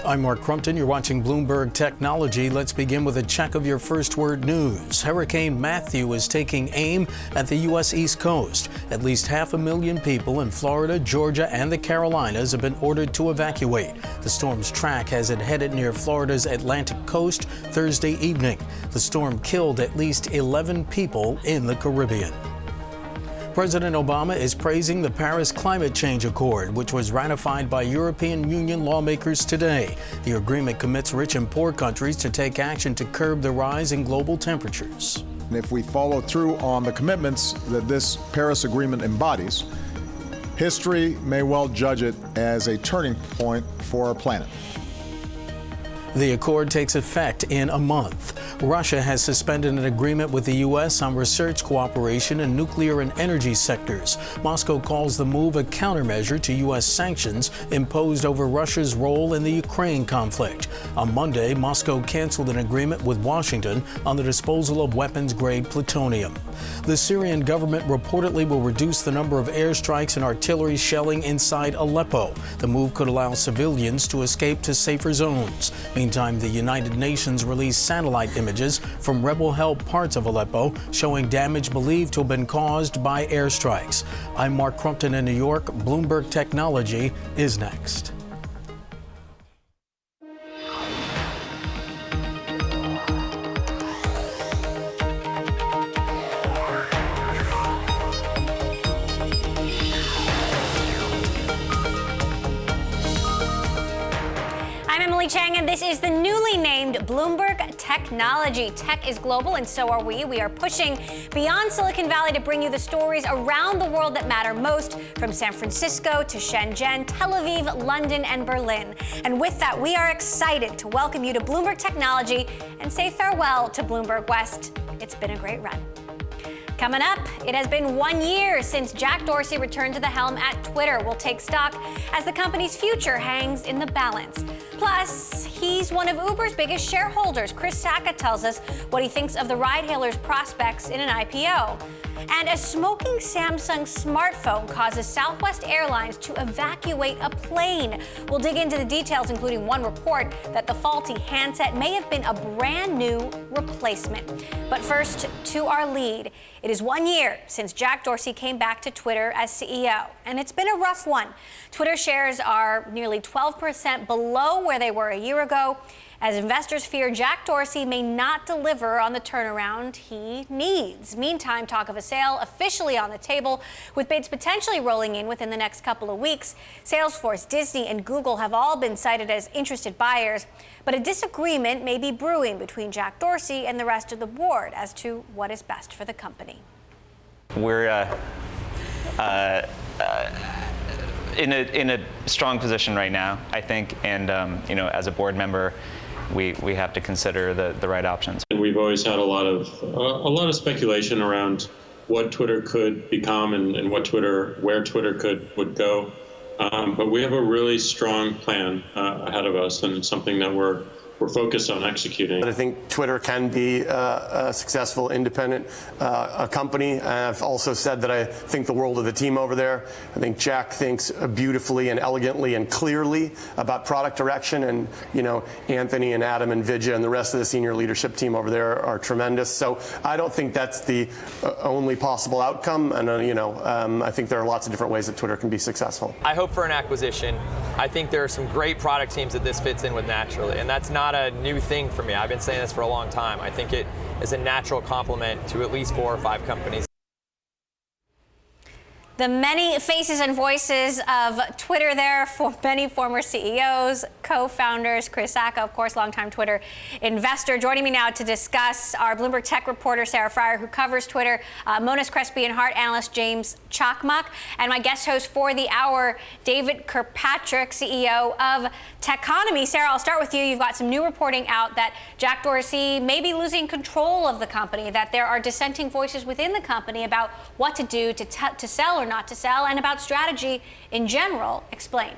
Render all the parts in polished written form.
I'm Mark Crumpton. You're watching Bloomberg Technology. Let's begin with a check of your first word news. Hurricane Matthew is taking aim at the U.S. East Coast. At least 500,000 people in Florida, Georgia, and the Carolinas have been ordered to evacuate. The storm's track has it headed near Florida's Atlantic coast Thursday evening. The storm killed at least 11 people in the Caribbean. President Obama is praising the Paris Climate Change Accord, which was ratified by European Union lawmakers today. The agreement commits rich and poor countries to take action to curb the rise in global temperatures. If we follow through on the commitments that this Paris Agreement embodies, history may well judge it as a turning point for our planet. The accord takes effect in a month. Russia has suspended an agreement with the U.S. on research cooperation in nuclear and energy sectors. Moscow calls the move a countermeasure to U.S. sanctions imposed over Russia's role in the Ukraine conflict. On Monday, Moscow canceled an agreement with Washington on the disposal of weapons-grade plutonium. The Syrian government reportedly will reduce the number of airstrikes and artillery shelling inside Aleppo. The move could allow civilians to escape to safer zones. Meantime, the United Nations released satellite images from rebel-held parts of Aleppo showing damage believed to have been caused by airstrikes. I'm Mark Crumpton in New York. Bloomberg Technology is next. And this is the newly named Bloomberg Technology. Tech is global, and so are we. We are pushing beyond Silicon Valley to bring you the stories around the world that matter most, from San Francisco to Shenzhen, Tel Aviv, London, and Berlin. And with that, we are excited to welcome you to Bloomberg Technology and say farewell to Bloomberg West. It's been a great run. Coming up, it has been 1 year since Jack Dorsey returned to the helm at Twitter. We'll take stock as the company's future hangs in the balance. Plus, he's one of Uber's biggest shareholders. Chris Sacca tells us what he thinks of the ride-hailer's prospects in an IPO. And a smoking Samsung smartphone causes Southwest Airlines to evacuate a plane. We'll dig into the details, including one report that the faulty handset may have been a brand new replacement. But first, to our lead. It is 1 year since Jack Dorsey came back to Twitter as CEO, and it's been a rough one. Twitter shares are nearly 12% below where they were a year ago, as investors fear Jack Dorsey may not deliver on the turnaround he needs. Meantime, talk of a sale officially on the table, with bids potentially rolling in within the next couple of weeks. Salesforce, Disney, and Google have all been cited as interested buyers, but a disagreement may be brewing between Jack Dorsey and the rest of the board as to what is best for the company. We're in a strong position right now, I think, and as a board member, we have to consider the right options. And we've always had a lot of speculation around what Twitter could become and where Twitter would go. But we have a really strong plan ahead of us, and it's something that we're focused on executing. But I think Twitter can be a successful, independent company. I've also said that I think the world of the team over there. I think Jack thinks beautifully and elegantly and clearly about product direction, and Anthony and Adam and Vijay and the rest of the senior leadership team over there are tremendous. So I don't think that's the only possible outcome, and I think there are lots of different ways that Twitter can be successful. I hope for an acquisition. I think there are some great product teams that this fits in with naturally, and that's not a new thing for me. I've been saying this for a long time. I think it is a natural complement to at least 4 or 5 companies. The many faces and voices of Twitter there, for many former CEOs, co-founders. Chris Sacca, of course, longtime Twitter investor. Joining me now to discuss our Bloomberg Tech reporter, Sarah Fryer, who covers Twitter, Monness Crespi Hardt analyst James Cakmak, and my guest host for the hour, David Kirkpatrick, CEO of Techonomy. Sarah, I'll start with you. You've got some new reporting out that Jack Dorsey may be losing control of the company, that there are dissenting voices within the company about what to do to sell or not to sell, and about strategy in general. Explain.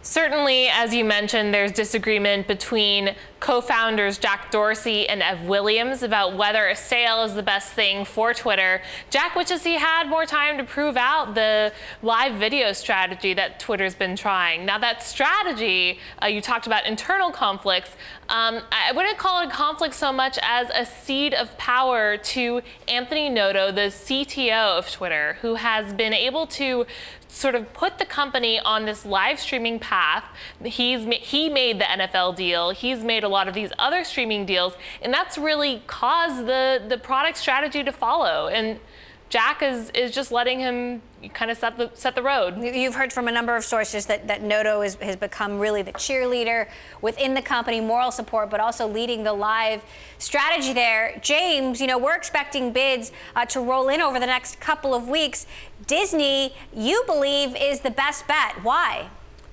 Certainly, as you mentioned, there's disagreement between co-founders Jack Dorsey and Ev Williams about whether a sale is the best thing for Twitter. Jack wishes he had more time to prove out the live video strategy that Twitter's been trying. Now, that strategy, you talked about internal conflicts. I wouldn't call it a conflict so much as a cede of power to Anthony Noto, the CTO of Twitter, who has been able to sort of put the company on this live streaming path. He made the NFL deal. He's made a lot of these other streaming deals, and that's really caused the product strategy to follow. And Jack is just letting him kind of set the road. You've heard from a number of sources that Noto has become really the cheerleader within the company, moral support, but also leading the live strategy there. James, we're expecting bids to roll in over the next couple of weeks. Disney, you believe, is the best bet. Why?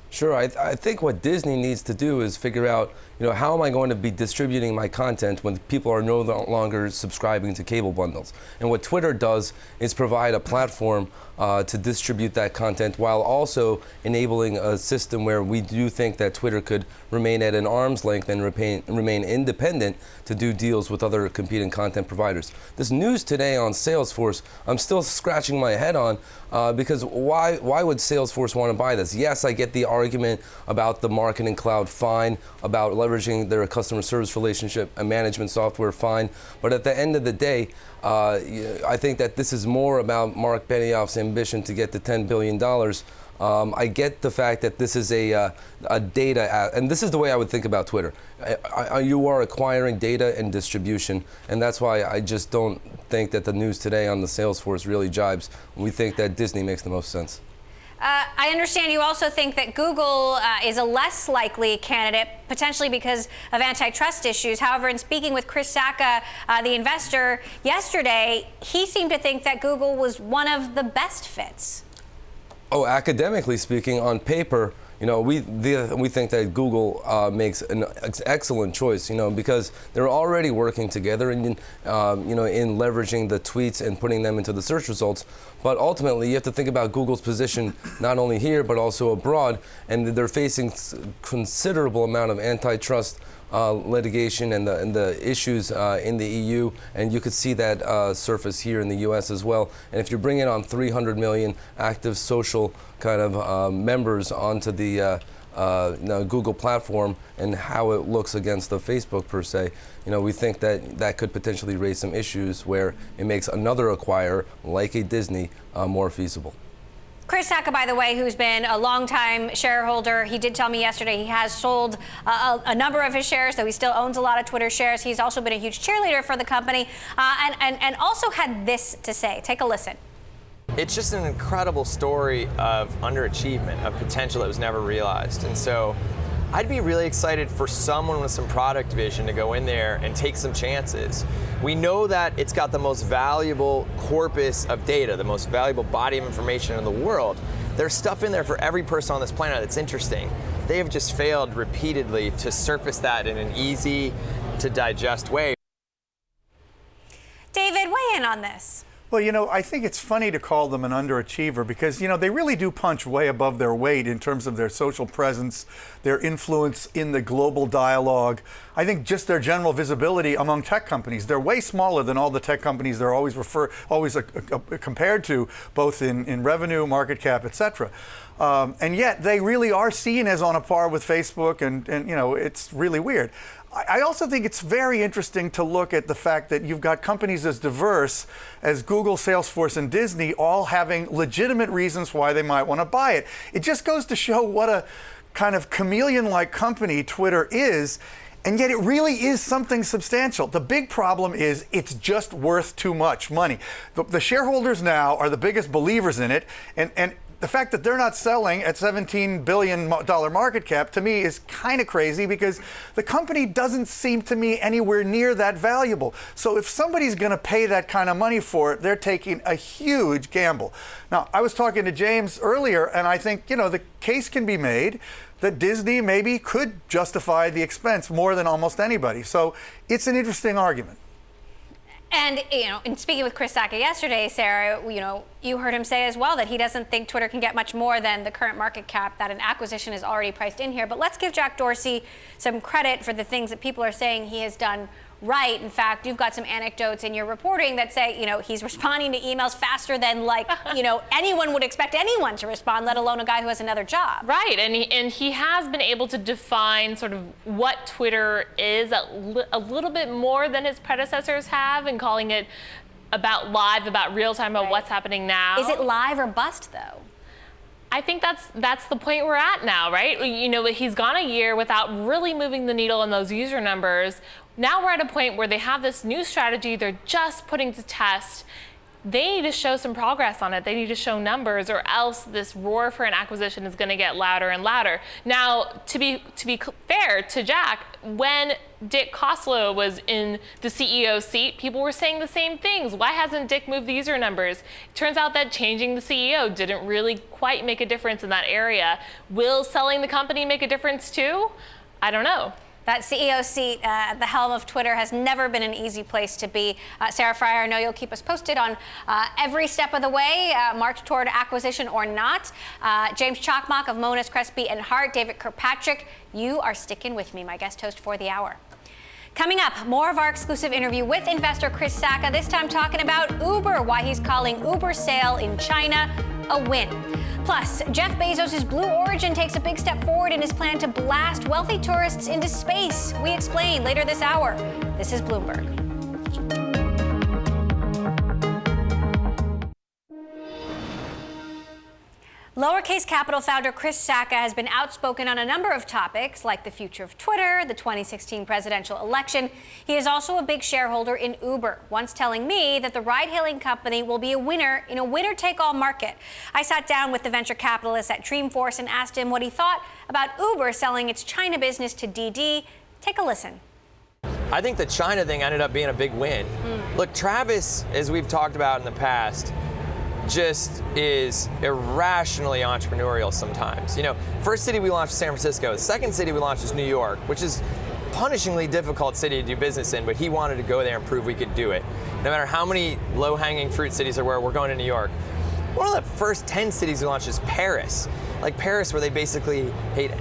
Sure. I think what Disney needs to do is figure out, how am I going to be distributing my content when people are no longer subscribing to cable bundles? And what Twitter does is provide a platform to distribute that content while also enabling a system where we do think that Twitter could remain at an arm's length and remain independent to do deals with other competing content providers. This news today on Salesforce, I'm still scratching my head on because why would Salesforce want to buy this? Yes, I get the argument about the marketing cloud, fine, about leveraging their customer service relationship and management software, fine. But at the end of the day, I think that this is more about Mark Benioff's ambition to get to $10 billion. I get the fact that this is a data, and this is the way I would think about Twitter. You are acquiring data and distribution, and that's why I just don't think that the news today on the Salesforce really jibes. We think that Disney makes the most sense. I understand you also think that Google is a less likely candidate, potentially because of antitrust issues. However, in speaking with Chris Sacca, the investor, yesterday, he seemed to think that Google was one of the best fits. Oh, academically speaking, on paper, we think that Google makes an excellent choice, because they're already working together and, in leveraging the tweets and putting them into the search results. But ultimately, you have to think about Google's position not only here, but also abroad. And they're facing considerable amount of antitrust litigation and the issues in the EU, and you could see that surface here in the US as well. And if you're bringing on 300 million active social kind of members onto the Google platform and how it looks against the Facebook per se, we think that could potentially raise some issues where it makes another acquirer like a Disney more feasible. Chris Sacca, by the way, who's been a longtime shareholder, he did tell me yesterday he has sold a number of his shares, though he still owns a lot of Twitter shares. He's also been a huge cheerleader for the company and also had this to say. Take a listen. It's just an incredible story of underachievement, of potential that was never realized. And so I'd be really excited for someone with some product vision to go in there and take some chances. We know that it's got the most valuable corpus of data, the most valuable body of information in the world. There's stuff in there for every person on this planet that's interesting. They have just failed repeatedly to surface that in an easy to digest way. David, weigh in on this. Well, I think it's funny to call them an underachiever because, they really do punch way above their weight in terms of their social presence, their influence in the global dialogue. I think just their general visibility among tech companies. They're way smaller than all the tech companies they're always compared to, both in revenue, market cap, et cetera. And yet they really are seen as on a par with Facebook, and it's really weird. I also think it's very interesting to look at the fact that you've got companies as diverse as Google, Salesforce, and Disney all having legitimate reasons why they might want to buy it. It just goes to show what a kind of chameleon-like company Twitter is, and yet it really is something substantial. The big problem is it's just worth too much money. The shareholders now are the biggest believers in it, and the fact that they're not selling at $17 billion market cap, to me, is kind of crazy because the company doesn't seem to me anywhere near that valuable. So if somebody's going to pay that kind of money for it, they're taking a huge gamble. Now, I was talking to James earlier, and I think, the case can be made that Disney maybe could justify the expense more than almost anybody. So it's an interesting argument. And, in speaking with Chris Sacca yesterday, Sarah, you heard him say as well that he doesn't think Twitter can get much more than the current market cap, that an acquisition is already priced in here. But let's give Jack Dorsey some credit for the things that people are saying he has done right. In fact, you've got some anecdotes in your reporting that say, he's responding to emails faster than anyone would expect anyone to respond, let alone a guy who has another job. Right, and he has been able to define sort of what Twitter is a little bit more than his predecessors have, and calling it about live, about real time, about what's happening now. Is it live or bust, though? I think that's the point we're at now, right? He's gone a year without really moving the needle in those user numbers. Now we're at a point where they have this new strategy they're just putting to test. They need to show some progress on it. They need to show numbers, or else this roar for an acquisition is going to get louder and louder. Now, to be fair to Jack, when Dick Costolo was in the CEO seat, people were saying the same things. Why hasn't Dick moved the user numbers? It turns out that changing the CEO didn't really quite make a difference in that area. Will selling the company make a difference too? I don't know. That CEO seat at the helm of Twitter has never been an easy place to be. Sarah Friar, I know you'll keep us posted on every step of the way, march toward acquisition or not. James Cakmak of Monness Crespi Hardt, David Kirkpatrick, you are sticking with me, my guest host for the hour. Coming up, more of our exclusive interview with investor Chris Sacca, this time talking about Uber, why he's calling Uber's sale in China a win. Plus, Jeff Bezos' Blue Origin takes a big step forward in his plan to blast wealthy tourists into space. We explain later this hour. This is Bloomberg. Lowercase Capital founder Chris Sacca has been outspoken on a number of topics, like the future of Twitter, the 2016 presidential election. He is also a big shareholder in Uber, once telling me that the ride-hailing company will be a winner in a winner-take-all market. I sat down with the venture capitalist at Dreamforce and asked him what he thought about Uber selling its China business to DiDi. Take a listen. I think the China thing ended up being a big win. Look, Travis, as we've talked about in the past, just is irrationally entrepreneurial sometimes. First city we launched was San Francisco. The second city we launched was New York, which is a punishingly difficult city to do business in, but he wanted to go there and prove we could do it. No matter how many low-hanging fruit cities there were, we're going to New York. One of the first 10 cities we launched is Paris. Like Paris, where they basically hate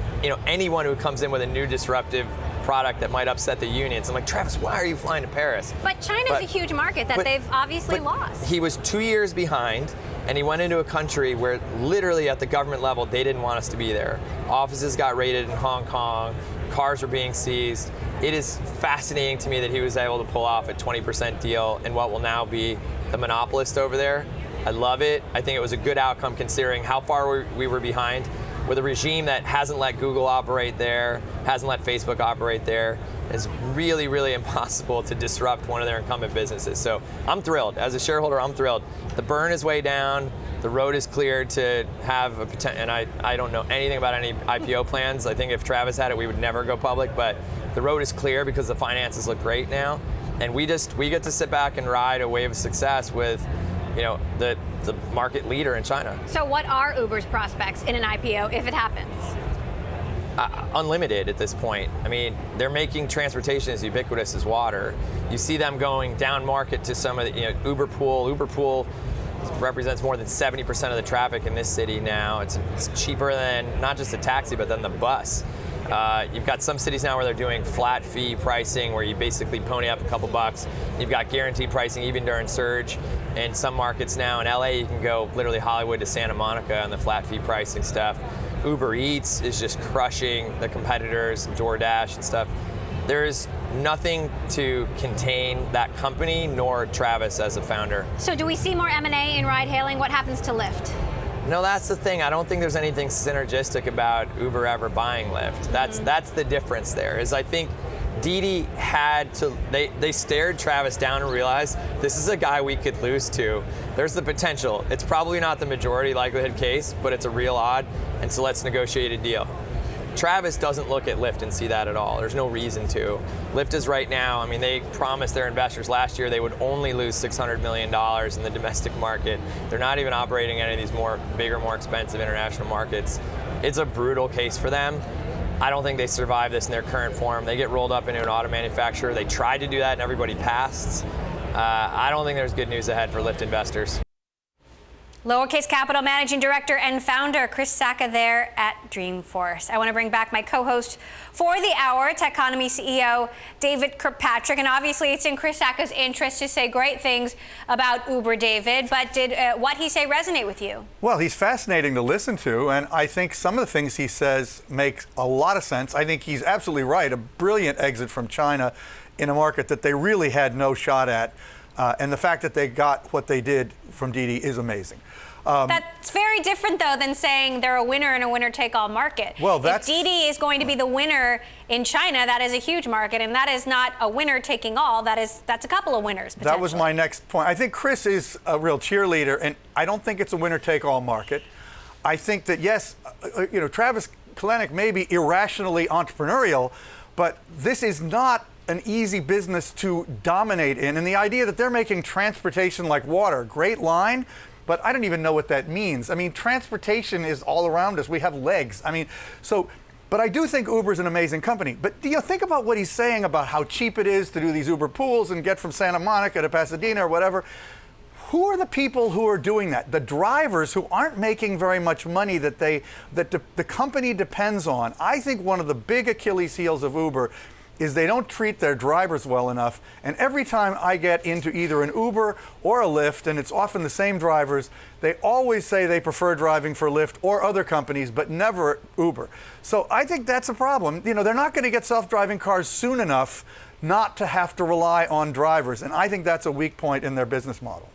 anyone who comes in with a new disruptive product that might upset the unions. I'm like, Travis, why are you flying to Paris? But China's a huge market that they've obviously lost. He was 2 years behind, and he went into a country where literally at the government level, they didn't want us to be there. Offices got raided in Hong Kong, cars were being seized. It is fascinating to me that he was able to pull off a 20% deal in what will now be the monopolist over there. I love it. I think it was a good outcome considering how far we were behind with a regime that hasn't let Google operate there, hasn't let Facebook operate there. It's really, really impossible to disrupt one of their incumbent businesses. So I'm thrilled. As a shareholder, I'm thrilled. The burn is way down. The road is cleared to have a potential, and I don't know anything about any IPO plans. I think if Travis had it, we would never go public, but the road is clear because the finances look great now. And we get to sit back and ride a wave of success with the market leader in China. So what are Uber's prospects in an IPO if it happens? Unlimited at this point. I mean, they're making transportation as ubiquitous as water. You see them going down market to some of the, Uber Pool. Uber Pool represents more than 70% of the traffic in this city now. It's cheaper than not just a taxi, but then the bus. You've got some cities now where they're doing flat fee pricing where you basically pony up a couple bucks. You've got guaranteed pricing even during surge. In some markets now in LA, you can go literally Hollywood to Santa Monica on the flat fee pricing stuff. Uber Eats is just crushing the competitors, DoorDash and stuff. There's nothing to contain that company nor Travis as a founder. So do we see more M&A in ride hailing? What happens to Lyft? No, that's the thing. I don't think there's anything synergistic about Uber ever buying Lyft. That's the difference there, is I think DiDi had to, they stared Travis down and realized this is a guy we could lose to. There's the potential. It's probably not the majority likelihood case, but it's a real odd, and so let's negotiate a deal. Travis doesn't look at Lyft and see that at all. There's no reason to. Lyft is right now, they promised their investors last year they would only lose $600 million in the domestic market. They're not even operating any of these bigger, more expensive international markets. It's a brutal case for them. I don't think they survive this in their current form. They get rolled up into an auto manufacturer. They tried to do that and everybody passed. I don't think there's good news ahead for Lyft investors. Lowercase Capital Managing Director and Founder Chris Sacca there at Dreamforce. I want to bring back my co-host for the hour, Techonomy CEO David Kirkpatrick. And obviously it's in Chris Sacca's interest to say great things about Uber, David. But did what he say resonate with you? Well, he's fascinating to listen to. And I think some of the things he says make a lot of sense. I think he's absolutely right. A brilliant exit from China in a market that they really had no shot at. And the fact that they got what they did from Didi is amazing. That's very different, though, than saying they're a winner in a winner-take-all market. Well, if Didi is going to be the winner in China, that is a huge market, and that is not a winner-taking-all. That's a couple of winners, potentially. That was my next point. I think Chris is a real cheerleader, and I don't think it's a winner-take-all market. I think that, yes, Travis Kalanick may be irrationally entrepreneurial, but this is not an easy business to dominate in. And the idea that they're making transportation like water, great line, but I don't even know what that means. I mean, transportation is all around us. We have legs. I mean, but I do think Uber's an amazing company. But think about what he's saying about how cheap it is to do these Uber pools and get from Santa Monica to Pasadena or whatever. Who are the people who are doing that? The drivers who aren't making very much money that the company depends on. I think one of the big Achilles heels of Uber is they don't treat their drivers well enough. And every time I get into either an Uber or a Lyft, and it's often the same drivers, they always say they prefer driving for Lyft or other companies, but never Uber. So I think that's a problem. They're not going to get self-driving cars soon enough not to have to rely on drivers. And I think that's a weak point in their business model.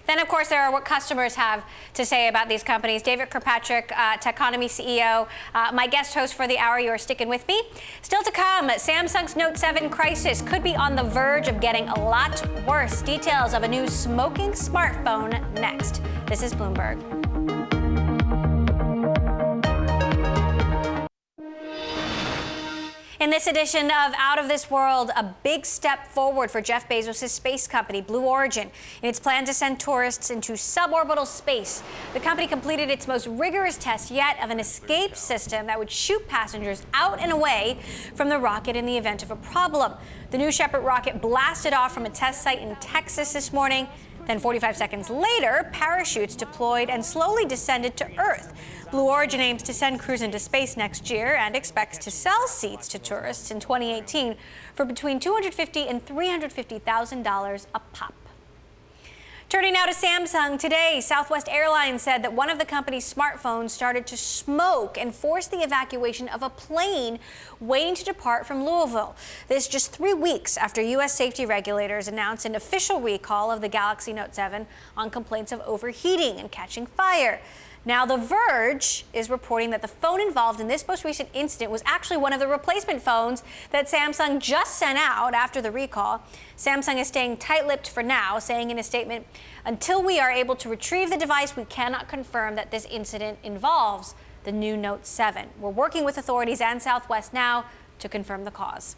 Then, of course, there are what customers have to say about these companies. David Kirkpatrick, Techonomy CEO, my guest host for the hour. You are sticking with me. Still to come, Samsung's Note 7 crisis could be on the verge of getting a lot worse. Details of a new smoking smartphone next. This is Bloomberg. In this edition of Out of This World, a big step forward for Jeff Bezos' space company, Blue Origin, in its plan to send tourists into suborbital space. The company completed its most rigorous test yet of an escape system that would shoot passengers out and away from the rocket in the event of a problem. The New Shepard rocket blasted off from a test site in Texas this morning. Then 45 seconds later, parachutes deployed and slowly descended to Earth. Blue Origin aims to send crews into space next year and expects to sell seats to tourists in 2018 for between $250,000 and $350,000 a pop. Turning now to Samsung, today, Southwest Airlines said that one of the company's smartphones started to smoke and forced the evacuation of a plane waiting to depart from Louisville. This just 3 weeks after U.S. safety regulators announced an official recall of the Galaxy Note 7 on complaints of overheating and catching fire. Now, The Verge is reporting that the phone involved in this most recent incident was actually one of the replacement phones that Samsung just sent out after the recall. Samsung is staying tight-lipped for now, saying in a statement, "Until we are able to retrieve the device, we cannot confirm that this incident involves the new Note 7. We're working with authorities and Southwest now to confirm the cause."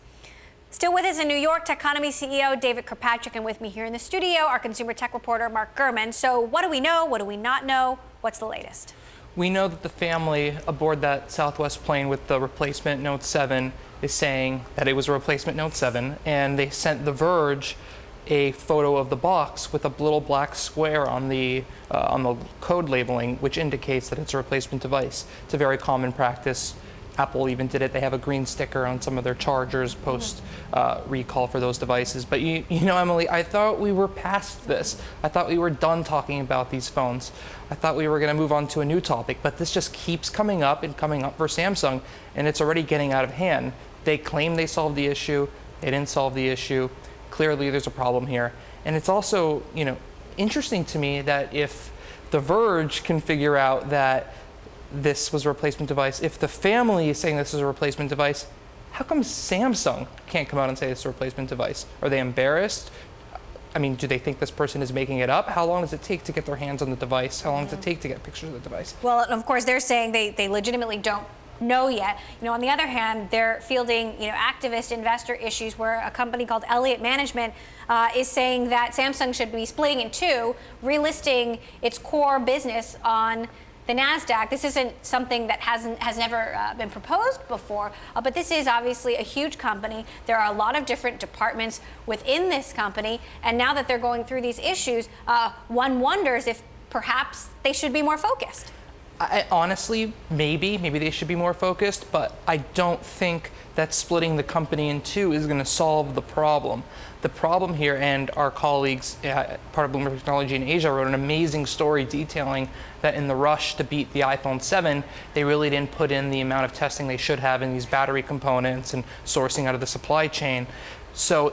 Still with us in New York, Techonomy CEO David Kirkpatrick, and with me here in the studio, our consumer tech reporter Mark Gurman. So what do we know? What do we not know? What's the latest? We know that the family aboard that Southwest plane with the replacement Note 7 is saying that it was a replacement Note 7, and they sent The Verge a photo of the box with a little black square on the code labeling, which indicates that it's a replacement device. It's a very common practice. Apple even did it. They have a green sticker on some of their chargers post recall for those devices. But you know, Emily, I thought we were past this. I thought we were done talking about these phones. I thought we were going to move on to a new topic, but this just keeps coming up and coming up for Samsung, and it's already getting out of hand. They claim they solved the issue. They didn't solve the issue. Clearly, there's a problem here. And it's also, interesting to me that if The Verge can figure out that this was a replacement device, if the family is saying this is a replacement device, how come Samsung can't come out and say it's a replacement device? Are they embarrassed? I mean, do they think this person is making it up? How long does it take to get their hands on the device? How long does it take to get pictures of the device? Well, of course, they're saying they legitimately don't know yet. On the other hand, they're fielding activist investor issues where a company called Elliott Management is saying that Samsung should be splitting in two, relisting its core business on the NASDAQ. This isn't something that has never been proposed before, but this is obviously a huge company. There are a lot of different departments within this company, and now that they're going through these issues, one wonders if perhaps they should be more focused. Honestly, maybe they should be more focused, but I don't think that splitting the company in two is going to solve the problem. The problem here, and our colleagues, part of Bloomberg Technology in Asia, wrote an amazing story detailing that in the rush to beat the iPhone 7, they really didn't put in the amount of testing they should have in these battery components and sourcing out of the supply chain. So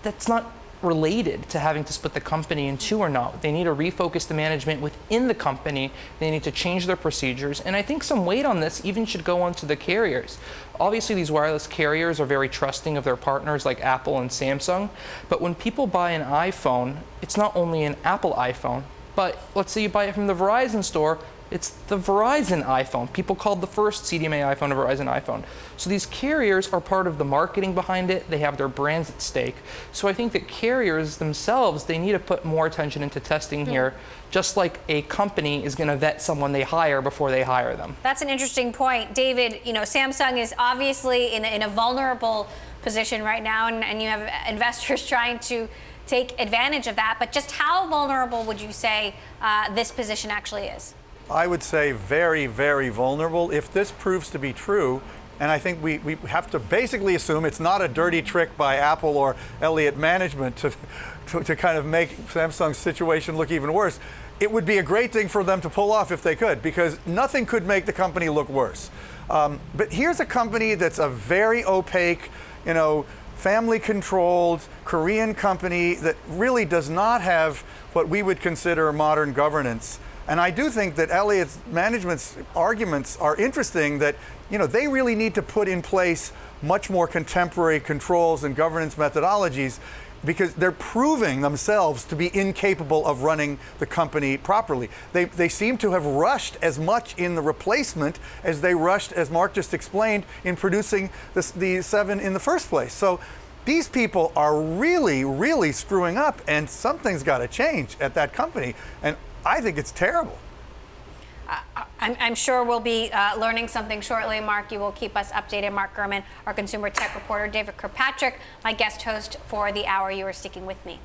that's not related to having to split the company in two or not. They need to refocus the management within the company. They need to change their procedures. And I think some weight on this even should go onto the carriers. Obviously, these wireless carriers are very trusting of their partners like Apple and Samsung. But when people buy an iPhone, it's not only an Apple iPhone, but let's say you buy it from the Verizon store, it's the Verizon iPhone. People called the first CDMA iPhone a Verizon iPhone. So these carriers are part of the marketing behind it. They have their brands at stake. So I think that carriers themselves, they need to put more attention into testing here, just like a company is going to vet someone they hire before they hire them. That's an interesting point. David, Samsung is obviously in a vulnerable position right now, and you have investors trying to take advantage of that. But just how vulnerable would you say this position actually is? I would say very, very vulnerable. If this proves to be true, and I think we have to basically assume it's not a dirty trick by Apple or Elliott management to kind of make Samsung's situation look even worse, it would be a great thing for them to pull off if they could, because nothing could make the company look worse. But here's a company that's a very opaque, family-controlled Korean company that really does not have what we would consider modern governance. And I do think that Elliott's management's arguments are interesting, that they really need to put in place much more contemporary controls and governance methodologies, because they're proving themselves to be incapable of running the company properly. They seem to have rushed as much in the replacement as they rushed, as Mark just explained, in producing the 7 in the first place. So these people are really, really screwing up, and something's got to change at that company. And I think it's terrible. I'm sure we'll be learning something shortly. Mark, you will keep us updated. Mark Gurman, our consumer tech reporter. David Kirkpatrick, my guest host for the hour. You are sticking with me.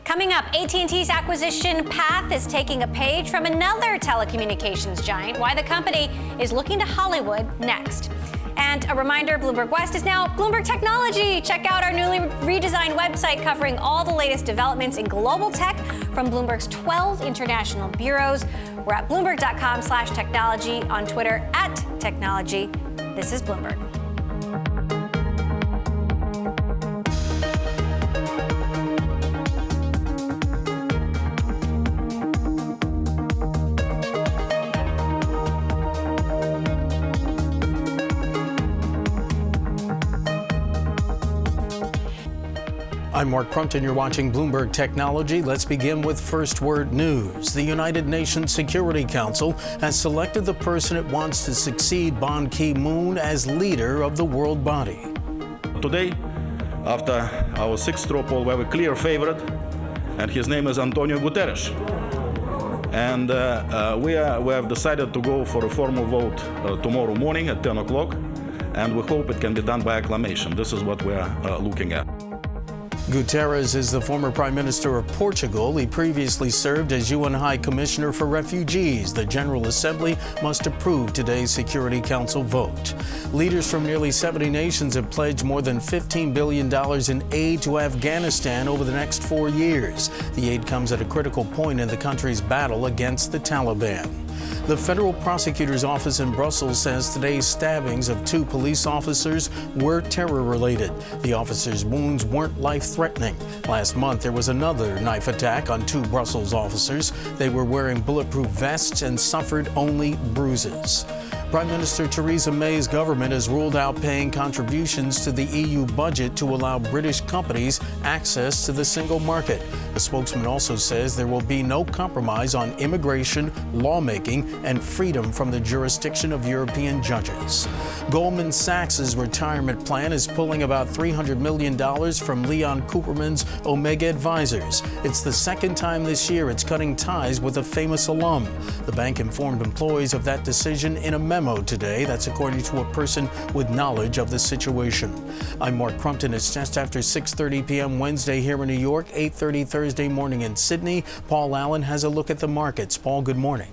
Coming up, AT&T's acquisition path is taking a page from another telecommunications giant. Why the company is looking to Hollywood next. And a reminder, Bloomberg West is now Bloomberg Technology. Check out our newly redesigned website covering all the latest developments in global tech from Bloomberg's 12 international bureaus. We're at Bloomberg.com/technology, on Twitter @technology. This is Bloomberg. I'm Mark Crumpton. You're watching Bloomberg Technology. Let's begin with First Word News. The United Nations Security Council has selected the person it wants to succeed Ban Ki-moon as leader of the world body. Today, after our 6th straw poll, we have a clear favorite, and his name is Antonio Guterres. And we have decided to go for a formal vote tomorrow morning at 10 o'clock, and we hope it can be done by acclamation. This is what we are looking at. Guterres is the former Prime Minister of Portugal. He previously served as UN High Commissioner for Refugees. The General Assembly must approve today's Security Council vote. Leaders from nearly 70 nations have pledged more than $15 billion in aid to Afghanistan over the next 4 years. The aid comes at a critical point in the country's battle against the Taliban. The federal prosecutor's office in Brussels says today's stabbings of 2 police officers were terror-related. The officers' wounds weren't life-threatening. Last month, there was another knife attack on 2 Brussels officers. They were wearing bulletproof vests and suffered only bruises. Prime Minister Theresa May's government has ruled out paying contributions to the EU budget to allow British companies access to the single market. The spokesman also says there will be no compromise on immigration, lawmaking, and freedom from the jurisdiction of European judges. Goldman Sachs' retirement plan is pulling about $300 million from Leon Cooperman's Omega Advisors. It's the second time this year it's cutting ties with a famous alum. The bank informed employees of that decision in a memo today. That's according to a person with knowledge of the situation. I'm Mark Crumpton. It's just after 6:30 p.m. Wednesday here in New York, 8:30 Thursday morning in Sydney. Paul Allen has a look at the markets. Paul, good morning.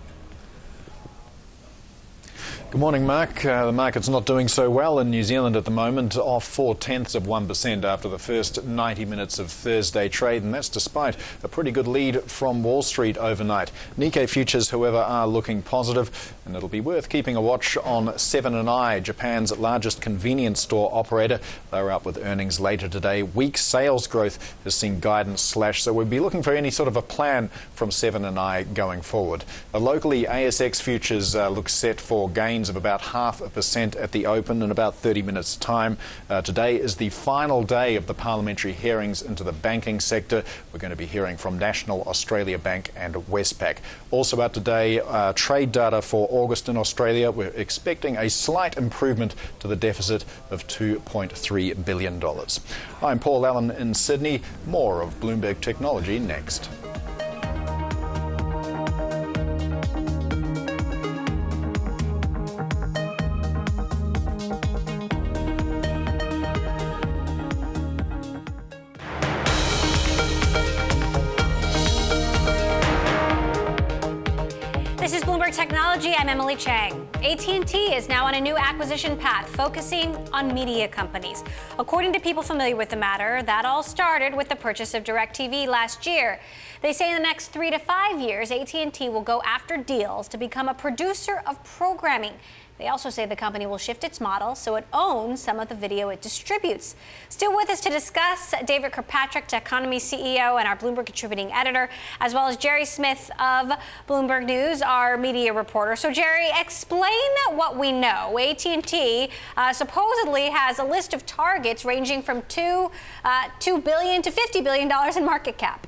Good morning, Mark. The market's not doing so well in New Zealand at the moment, off 0.4% after the first 90 minutes of Thursday trade, and that's despite a pretty good lead from Wall Street overnight. Nikkei futures, however, are looking positive, and it'll be worth keeping a watch on 7 & I, Japan's largest convenience store operator. They're out with earnings later today. Weak sales growth has seen guidance slashed, so we'll be looking for any sort of a plan from 7 & I going forward. Locally, ASX futures look set for gains of about 0.5% at the open in about 30 minutes' time. Today is the final day of the parliamentary hearings into the banking sector. We're going to be hearing from National Australia Bank and Westpac. Also out today, trade data for August in Australia. We're expecting a slight improvement to the deficit of $2.3 billion. I'm Paul Allen in Sydney. More of Bloomberg Technology next. This is Bloomberg Technology. I'm Emily Chang. AT&T is now on a new acquisition path, focusing on media companies. According to people familiar with the matter, that all started with the purchase of DirecTV last year. They say in the next 3 to 5 years, AT&T will go after deals to become a producer of programming. They also say the company will shift its model so it owns some of the video it distributes. Still with us to discuss, David Kirkpatrick, Techonomy CEO and our Bloomberg contributing editor, as well as Jerry Smith of Bloomberg News, our media reporter. So, Jerry, explain what we know. AT&T supposedly has a list of targets ranging from $2 billion to $50 billion in market cap.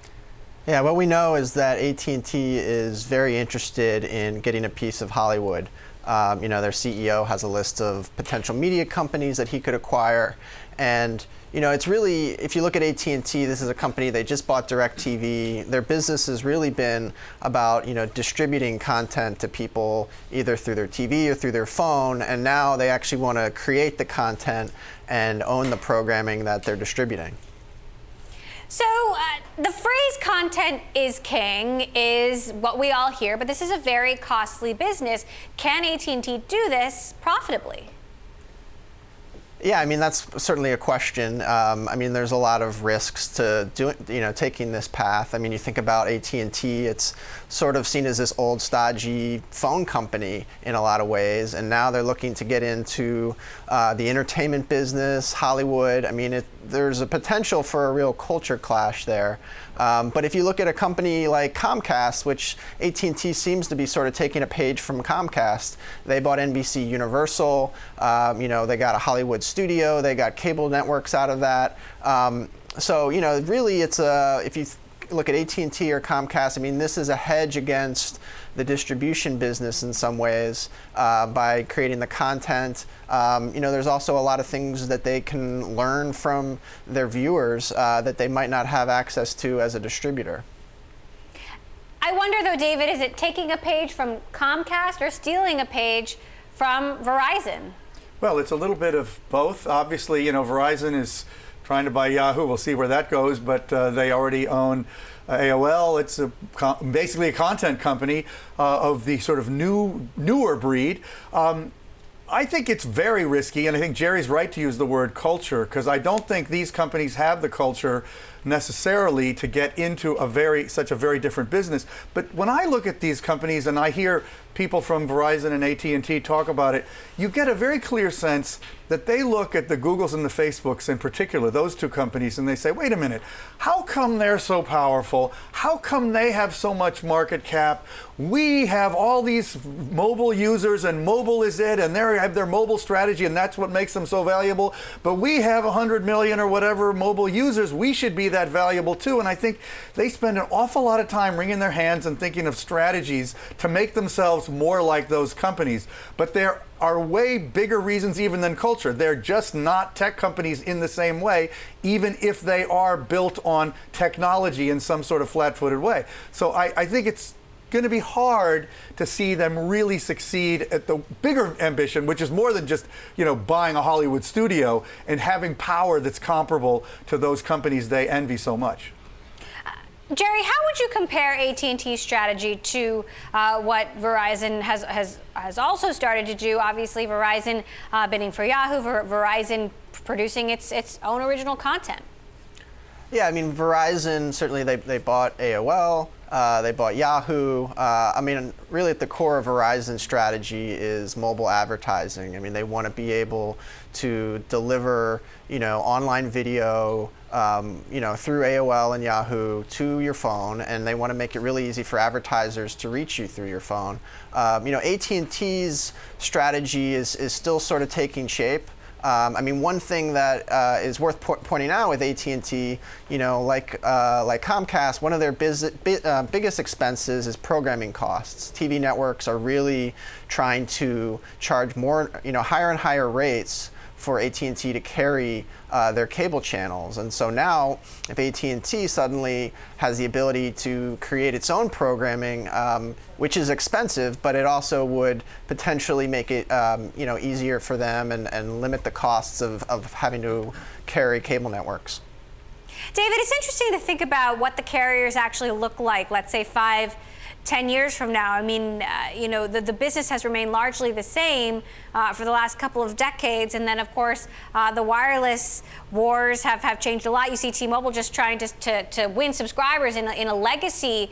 Yeah, what we know is that AT&T is very interested in getting a piece of Hollywood. Their CEO has a list of potential media companies that he could acquire. And, it's really, if you look at AT&T, this is a company, they just bought DirecTV. Their business has really been about, distributing content to people either through their TV or through their phone. And now they actually want to create the content and own the programming that they're distributing. So the phrase content is king is what we all hear, but this is a very costly business. Can AT&T do this profitably? Yeah, that's certainly a question. There's a lot of risks to taking this path. You think about AT&T, it's sort of seen as this old stodgy phone company in a lot of ways, and now they're looking to get into the entertainment business, Hollywood. There's a potential for a real culture clash there. But if you look at a company like Comcast, which AT&T seems to be sort of taking a page from Comcast, they bought NBC Universal, they got a Hollywood studio, they got cable networks out of that. Really it's if you look at AT&T or Comcast, this is a hedge against the distribution business in some ways by creating the content. There's also a lot of things that they can learn from their viewers that they might not have access to as a distributor. I wonder, though, David, is it taking a page from Comcast or stealing a page from Verizon? Well, it's a little bit of both. Obviously, Verizon is trying to buy Yahoo. We'll see where that goes, but they already own AOL. It's basically a content company of the sort of newer breed. I think it's very risky, and I think Jerry's right to use the word culture, because I don't think these companies have the culture necessarily to get into such a very different business. But when I look at these companies and I hear people from Verizon and AT&T talk about it, you get a very clear sense that they look at the Googles and the Facebooks in particular, those two companies, and they say, wait a minute, how come they're so powerful? How come they have so much market cap? We have all these mobile users and mobile is it, and they have their mobile strategy and that's what makes them so valuable. But we have 100 million or whatever mobile users. We should be that valuable too. And I think they spend an awful lot of time wringing their hands and thinking of strategies to make themselves more like those companies. But there are way bigger reasons even than culture. They're just not tech companies in the same way, even if they are built on technology in some sort of flat-footed way. So I think it's going to be hard to see them really succeed at the bigger ambition, which is more than just, buying a Hollywood studio and having power that's comparable to those companies they envy so much. Jerry, how would you compare AT&T's strategy to what Verizon has also started to do? Obviously, Verizon bidding for Yahoo, Verizon producing its own original content. Yeah, I mean, Verizon, certainly they bought AOL, they bought Yahoo. I mean, really at the core of Verizon's strategy is mobile advertising. I mean, they want to be able to deliver, online video, through AOL and Yahoo to your phone, and they want to make it really easy for advertisers to reach you through your phone. AT&T's strategy is still sort of taking shape. I mean, one thing that is worth pointing out with AT&T, like Comcast, one of their biggest expenses is programming costs. TV networks are really trying to charge more, higher and higher rates for AT&T to carry their cable channels. And so now, if AT&T suddenly has the ability to create its own programming, which is expensive, but it also would potentially make it easier for them and limit the costs of having to carry cable networks. David, it's interesting to think about what the carriers actually look like, let's say 5-10 years from now. I mean, the business has remained largely the same for the last couple of decades. And then, of course, the wireless wars have changed a lot. You see T-Mobile just trying to win subscribers in a legacy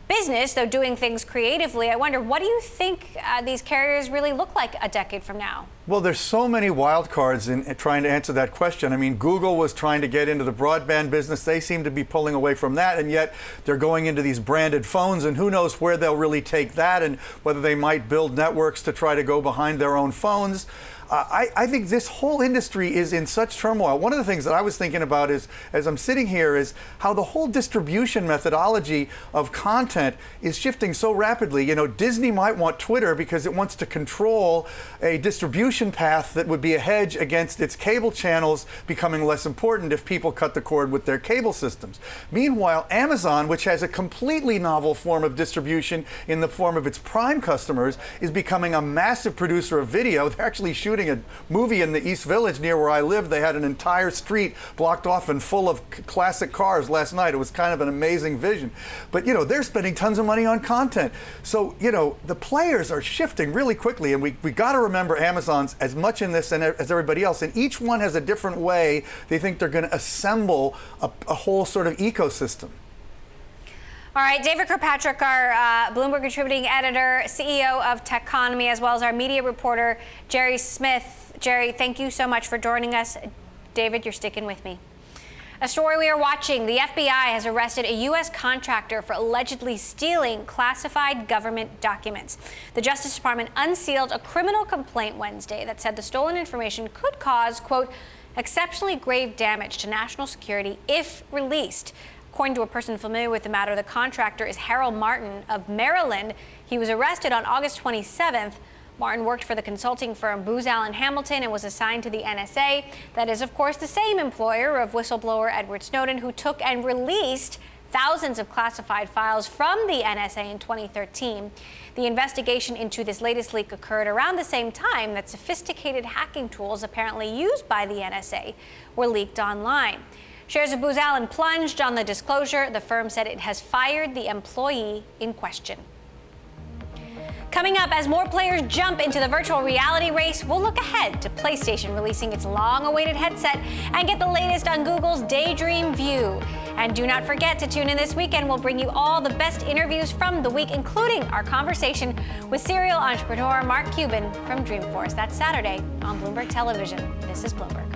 business, though doing things creatively. I wonder, what do you think these carriers really look like a decade from now? Well, there's so many wild cards in trying to answer that question. I mean, Google was trying to get into the broadband business. They seem to be pulling away from that, and yet they're going into these branded phones, and who knows where they'll really take that and whether they might build networks to try to go behind their own phones. I think this whole industry is in such turmoil. One of the things that I was thinking about is, as I'm sitting here, is how the whole distribution methodology of content is shifting so rapidly. Disney might want Twitter because it wants to control a distribution path that would be a hedge against its cable channels becoming less important if people cut the cord with their cable systems. Meanwhile, Amazon, which has a completely novel form of distribution in the form of its Prime customers, is becoming a massive producer of video. They're actually shooting a movie in the East Village near where I live. They had an entire street blocked off and full of classic cars last night. It was kind of an amazing vision. But, they're spending tons of money on content. So, the players are shifting really quickly, and we got to remember Amazon's as much in this as everybody else, and each one has a different way they think they're going to assemble a whole sort of ecosystem. All right, David Kirkpatrick, our Bloomberg contributing editor, CEO of Techonomy, as well as our media reporter, Jerry Smith. Jerry, thank you so much for joining us. David, you're sticking with me. A story we are watching: the FBI has arrested a U.S. contractor for allegedly stealing classified government documents. The Justice Department unsealed a criminal complaint Wednesday that said the stolen information could cause, quote, exceptionally grave damage to national security if released. According to a person familiar with the matter, the contractor is Harold Martin of Maryland. He was arrested on August 27th. Martin worked for the consulting firm Booz Allen Hamilton and was assigned to the NSA. That is, of course, the same employer of whistleblower Edward Snowden, who took and released thousands of classified files from the NSA in 2013. The investigation into this latest leak occurred around the same time that sophisticated hacking tools apparently used by the NSA were leaked online. Shares of Booz Allen plunged on the disclosure. The firm said it has fired the employee in question. Coming up, as more players jump into the virtual reality race, we'll look ahead to PlayStation releasing its long-awaited headset and get the latest on Google's Daydream View. And do not forget to tune in this weekend. We'll bring you all the best interviews from the week, including our conversation with serial entrepreneur Mark Cuban from Dreamforce. That's Saturday on Bloomberg Television. This is Bloomberg.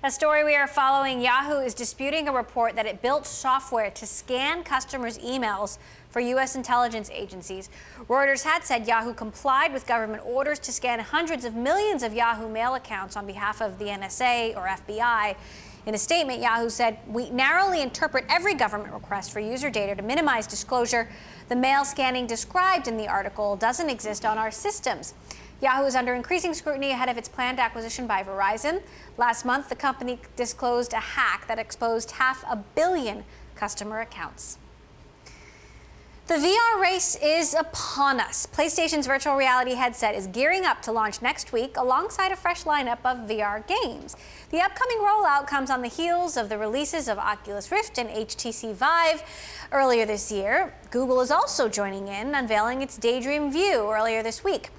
A story we are following: Yahoo is disputing a report that it built software to scan customers' emails for U.S. intelligence agencies. Reuters had said Yahoo complied with government orders to scan hundreds of millions of Yahoo Mail accounts on behalf of the NSA or FBI. In a statement, Yahoo said, "We narrowly interpret every government request for user data to minimize disclosure. The mail scanning described in the article doesn't exist on our systems." Yahoo is under increasing scrutiny ahead of its planned acquisition by Verizon. Last month, the company disclosed a hack that exposed 500 million customer accounts. The VR race is upon us. PlayStation's virtual reality headset is gearing up to launch next week alongside a fresh lineup of VR games. The upcoming rollout comes on the heels of the releases of Oculus Rift and HTC Vive earlier this year. Google is also joining in, unveiling its Daydream View earlier this week.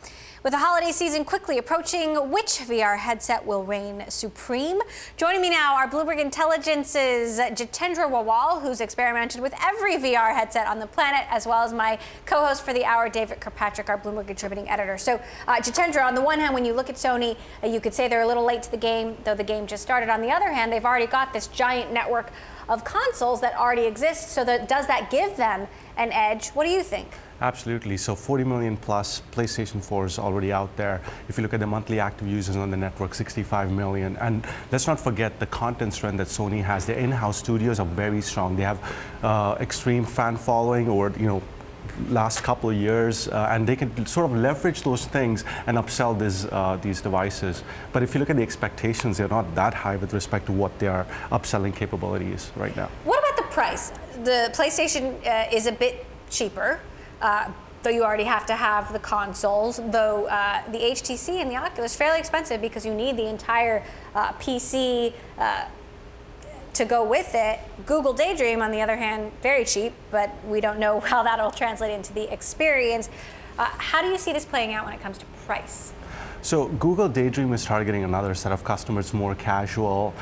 With the holiday season quickly approaching, which VR headset will reign supreme? Joining me now are Bloomberg Intelligence's Jitendra Wawal, who's experimented with every VR headset on the planet, as well as my co-host for the hour, David Kirkpatrick, our Bloomberg contributing editor. So, Jitendra, on the one hand, when you look at Sony, you could say they're a little late to the game, though the game just started. On the other hand, they've already got this giant network of consoles that already exist. So does that give them an edge? What do you think? Absolutely. So 40 million plus PlayStation 4 is already out there. If you look at the monthly active users on the network, 65 million. And let's not forget the content strength that Sony has. Their in-house studios are very strong. They have extreme fan following over, last couple of years, and they can sort of leverage those things and upsell these devices. But if you look at the expectations, they're not that high with respect to what their upselling capabilities right now. What about the price? The PlayStation is a bit cheaper. Though you already have to have the consoles, though the HTC and the Oculus fairly expensive because you need the entire PC to go with it. Google Daydream, on the other hand, very cheap, but we don't know how that'll translate into the experience. How do you see this playing out when it comes to price? So Google Daydream is targeting another set of customers, more casual,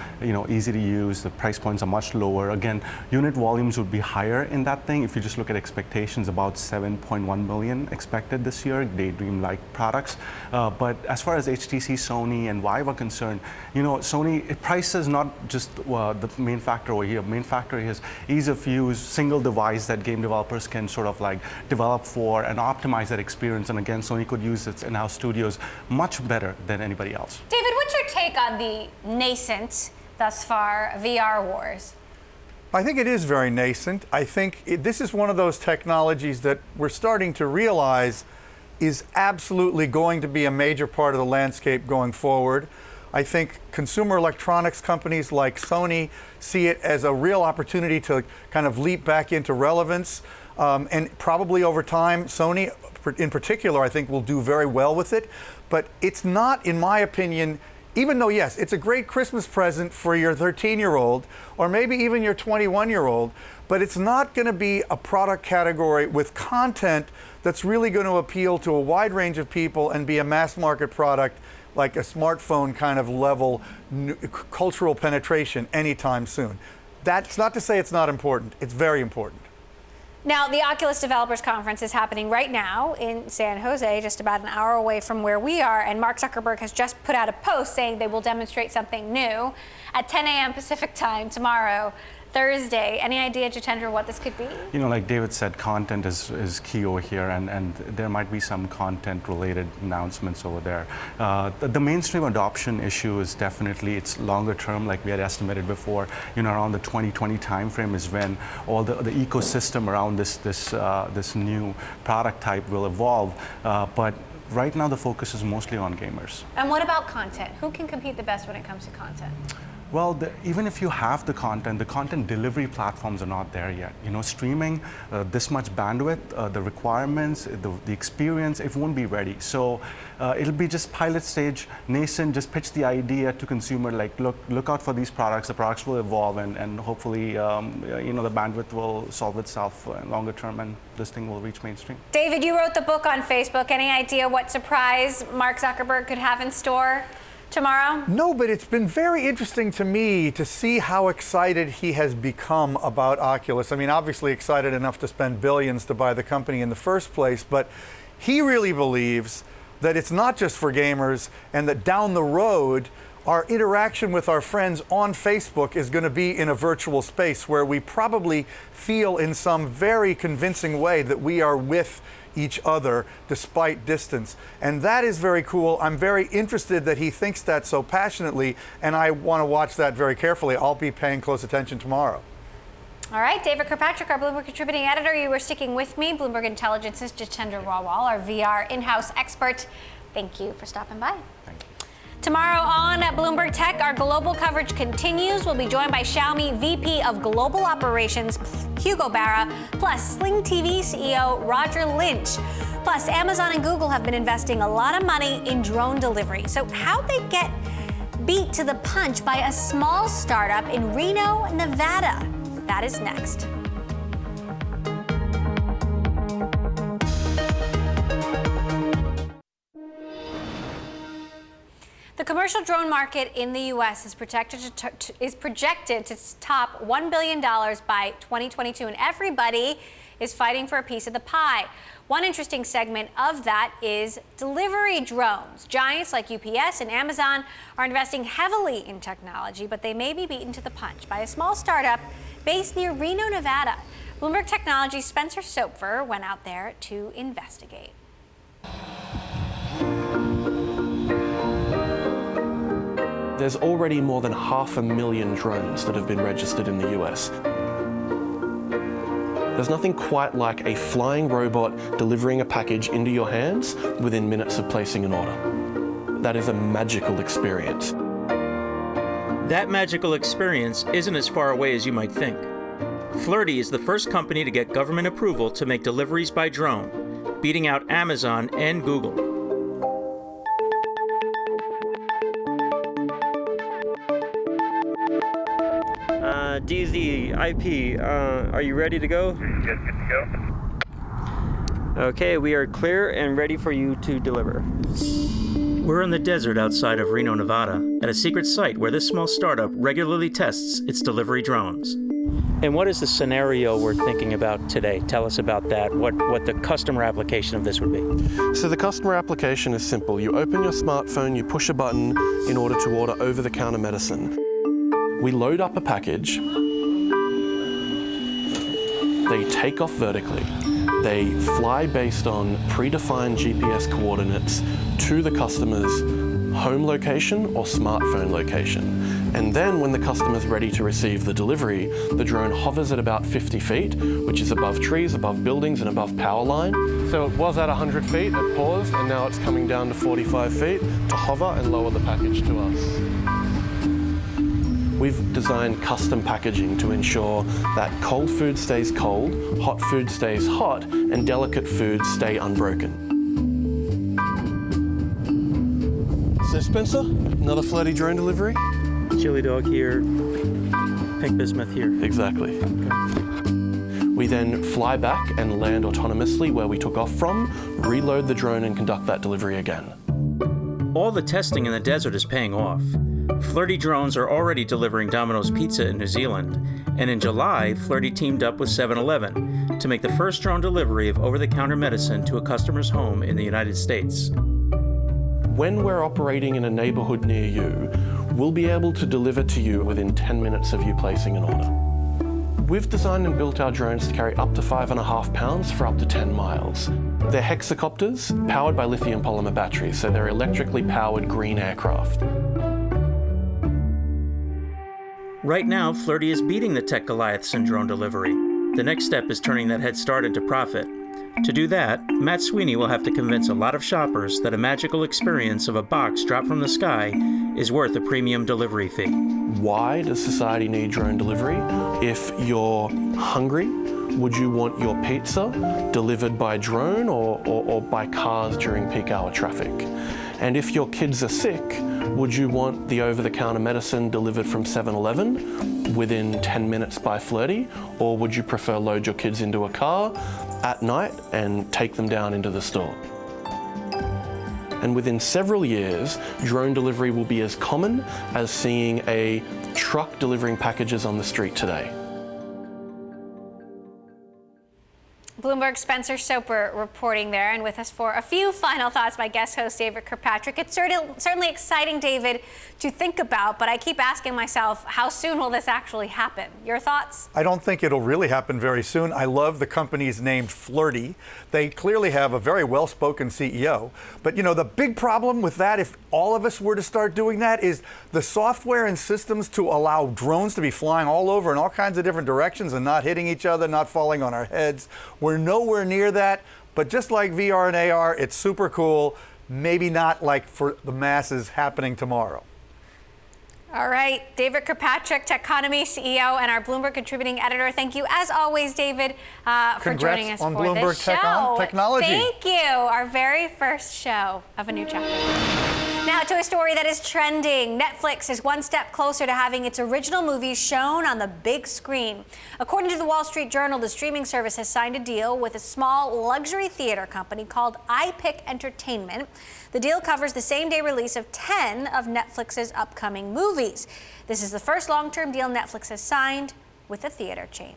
easy to use. The price points are much lower. Again, unit volumes would be higher in that thing. If you just look at expectations, about 7.1 million expected this year, Daydream-like products. But as far as HTC, Sony, and Vive are concerned, Sony, price is not just the main factor over here. Main factor is ease of use, single device that game developers can sort of like develop for and optimize that experience. And again, Sony could use its in-house studios much better than anybody else. David, what's your take on the nascent, thus far, VR wars? I think it is very nascent. I think this is one of those technologies that we're starting to realize is absolutely going to be a major part of the landscape going forward. I think consumer electronics companies like Sony see it as a real opportunity to kind of leap back into relevance. And probably over time, Sony in particular, I think will do very well with it. But it's not, in my opinion, even though, yes, it's a great Christmas present for your 13-year-old or maybe even your 21-year-old, but it's not going to be a product category with content that's really going to appeal to a wide range of people and be a mass market product like a smartphone kind of level cultural penetration anytime soon. That's not to say it's not important. It's very important. Now, the Oculus Developers Conference is happening right now in San Jose, just about an hour away from where we are, and Mark Zuckerberg has just put out a post saying they will demonstrate something new at 10 a.m. Pacific time tomorrow, Thursday. Any idea, Jitendra, what this could be? Like David said, content is key over here, and there might be some content-related announcements over there. The mainstream adoption issue is definitely, it's longer term, like we had estimated before. Around the 2020 timeframe is when all the ecosystem around this new product type will evolve. But right now, the focus is mostly on gamers. And what about content? Who can compete the best when it comes to content? Well, even if you have the content delivery platforms are not there yet. Streaming, this much bandwidth, the requirements, the experience, it won't be ready. So it'll be just pilot stage, nascent, just pitch the idea to consumer, like, look out for these products. The products will evolve, and hopefully, the bandwidth will solve itself longer term, and this thing will reach mainstream. David, you wrote the book on Facebook. Any idea what surprise Mark Zuckerberg could have in store tomorrow? No, but it's been very interesting to me to see how excited he has become about Oculus. I mean, obviously excited enough to spend billions to buy the company in the first place, but he really believes that it's not just for gamers, and that down the road, our interaction with our friends on Facebook is going to be in a virtual space where we probably feel in some very convincing way that we are with each other despite distance. And that is very cool. I'm very interested that he thinks that so passionately, and I want to watch that very carefully. I'll be paying close attention tomorrow. All right, David Kirkpatrick, our Bloomberg contributing editor. You were sticking with me. Bloomberg Intelligence's Jitendra Rawal, our VR in-house expert. Thank you for stopping by. Thank you. Tomorrow on Bloomberg Tech, our global coverage continues. We'll be joined by Xiaomi VP of Global Operations, Hugo Barra, plus Sling TV CEO Roger Lynch. Plus, Amazon and Google have been investing a lot of money in drone delivery. So how'd they get beat to the punch by a small startup in Reno, Nevada? That is next. The commercial drone market in the U.S. is projected to top $1 billion by 2022, and everybody is fighting for a piece of the pie. One interesting segment of that is delivery drones. Giants like UPS and Amazon are investing heavily in technology, but they may be beaten to the punch by a small startup based near Reno, Nevada. Bloomberg Technology's Spencer Sopfer went out there to investigate. There's already more than 500,000 drones that have been registered in the US. There's nothing quite like a flying robot delivering a package into your hands within minutes of placing an order. That is a magical experience. That magical experience isn't as far away as you might think. Flirty is the first company to get government approval to make deliveries by drone, beating out Amazon and Google. DZ, IP, are you ready to go? Yes, good to go. Okay, we are clear and ready for you to deliver. We're in the desert outside of Reno, Nevada, at a secret site where this small startup regularly tests its delivery drones. And what is the scenario we're thinking about today? Tell us about that, what the customer application of this would be. So the customer application is simple. You open your smartphone, you push a button in order to order over-the-counter medicine. We load up a package, they take off vertically, they fly based on predefined GPS coordinates to the customer's home location or smartphone location. And then when the customer's ready to receive the delivery, the drone hovers at about 50 feet, which is above trees, above buildings, and above power line. So it was at 100 feet, it paused, and now it's coming down to 45 feet to hover and lower the package to us. We've designed custom packaging to ensure that cold food stays cold, hot food stays hot, and delicate foods stay unbroken. So Spencer, another Flirty drone delivery? Chili dog here, pink bismuth here. Exactly. Okay. We then fly back and land autonomously where we took off from, reload the drone and conduct that delivery again. All the testing in the desert is paying off. Flirty drones are already delivering Domino's Pizza in New Zealand, and in July, Flirty teamed up with 7-Eleven to make the first drone delivery of over-the-counter medicine to a customer's home in the United States. When we're operating in a neighborhood near you, we'll be able to deliver to you within 10 minutes of you placing an order. We've designed and built our drones to carry up to 5.5 pounds for up to 10 miles. They're hexacopters powered by lithium polymer batteries, so they're electrically powered green aircraft. Right now, Flirty is beating the tech Goliaths in drone delivery. The next step is turning that head start into profit. To do that, Matt Sweeney will have to convince a lot of shoppers that a magical experience of a box dropped from the sky is worth a premium delivery fee. Why does society need drone delivery? If you're hungry, would you want your pizza delivered by drone or by cars during peak hour traffic? And if your kids are sick, would you want the over-the-counter medicine delivered from 7-Eleven within 10 minutes by Flirty? Or would you prefer load your kids into a car at night and take them down into the store? And within several years, drone delivery will be as common as seeing a truck delivering packages on the street today. Bloomberg's Spencer Soper reporting there, and with us for a few final thoughts, my guest host, David Kirkpatrick. It's certainly exciting, David, to think about, but I keep asking myself, how soon will this actually happen? Your thoughts? I don't think it'll really happen very soon. I love the company's named Flirty. They clearly have a very well-spoken CEO. But, you know, the big problem with that, if all of us were to start doing that, is the software and systems to allow drones to be flying all over in all kinds of different directions and not hitting each other, not falling on our heads. We're nowhere near that, but just like VR and AR, it's super cool. Maybe not like for the masses happening tomorrow. All right, David Kirkpatrick, Techonomy CEO and our Bloomberg contributing editor. Thank you, as always, David, for joining us on for Bloomberg this show. Technology. Thank you. Our very first show of a new chapter. Now to a story that is trending. Netflix is one step closer to having its original movies shown on the big screen. According to the Wall Street Journal, the streaming service has signed a deal with a small luxury theater company called iPic Entertainment. The deal covers the same-day release of 10 of Netflix's upcoming movies. This is the first long-term deal Netflix has signed with a theater chain.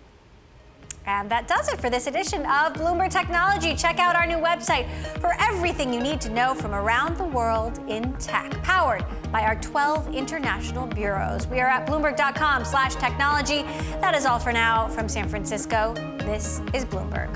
And that does it for this edition of Bloomberg Technology. Check out our new website for everything you need to know from around the world in tech, powered by our 12 international bureaus. We are at Bloomberg.com/technology. That is all for now from San Francisco. This is Bloomberg.